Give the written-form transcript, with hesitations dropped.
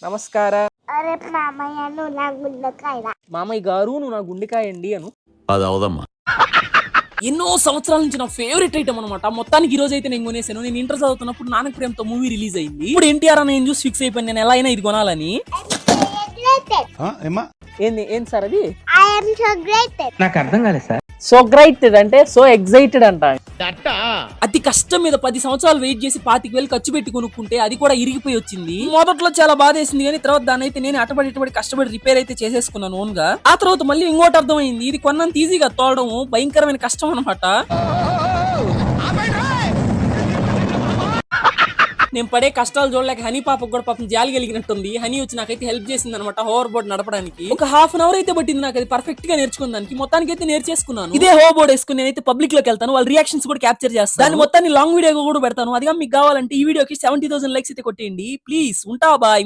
నమస్కార అరే మామయ్య నువ్వు నా గుండెకాయ మామయ్య గారు నువ్వు నా గుండెకాయ అండి అను. అది అవదమ్మా. ఎన్నో సంవత్సరాల నుంచి నా ఫేవరెట్ ఐటమ్ అనమాట. మొత్తానికి ఈ రోజు అయితే నేను కొనేసాను. నేను ఇంటర్ చదువుతున్నప్పుడు నాన్నకి ప్రేమతో మూవీ రిలీజ్ అయింది. ఇప్పుడు ఎన్టీఆర్ అని నేను చూసి ఫిక్స్ అయిపోయింది, నేను ఎలా అయినా ఇది కొనాలని. ఏంది సార్ అది? I'm so grated. నాకు అర్థం కాలేదు సార్. సో గ్రైటెడ్ అంటే సో ఎగ్జైటెడ్ అంట. అతి కష్టం మీద 10 సంవత్సరాలు వెయిట్ చేసి 25,000 ఖర్చు పెట్టి కొనుక్కుంటే అది కూడా ఇరిగిపోయి వచ్చింది. మొదట్లో చాలా బాధేసింది, కానీ తర్వాత దాని అయితే నేను అటపడి కష్టపడి రిపేర్ అయితే చేసేసుకున్నాను ఓన్ గా. ఆ తర్వాత మళ్ళీ ఇంకోటి అర్థమైంది, ఇది కొన్నంత ఈజీగా తోలడం భయంకరమైన కష్టం అనమాట. నేను పడే కష్టాలు చూడలేక హనీ పాపకు కూడా పాపం జాలి కలిగినట్టుంది. హనీ వచ్చి నాకైతే హెల్ప్ చేసింది అనమాట హోవర్ బోర్డ్ నడపడానికి. ఒక హాఫ్ అన్ అవర్ అయితే పట్టింది నాకు అది పర్ఫెక్ట్ గా నేర్చుకున్నానికి. మొత్తానికి అయితే నేర్చేసుకున్నాను. ఇదే హోవర్ బోర్డ్ వేసుకుని నేనైతే పబ్లిక్ లోకి వెళ్తాను, వాళ్ళ రియాక్షన్స్ కూడా క్యాప్చర్ చేస్తాను. దాని మొత్తాన్ని లాంగ్ వీడియో కూడా పెడతాను. అదిగా మీకు కావాలంటే ఈ వీడియోకి 70,000 లైక్స్ అయితే కొట్టేయండి ప్లీజ్. ఉంటా బాయ్.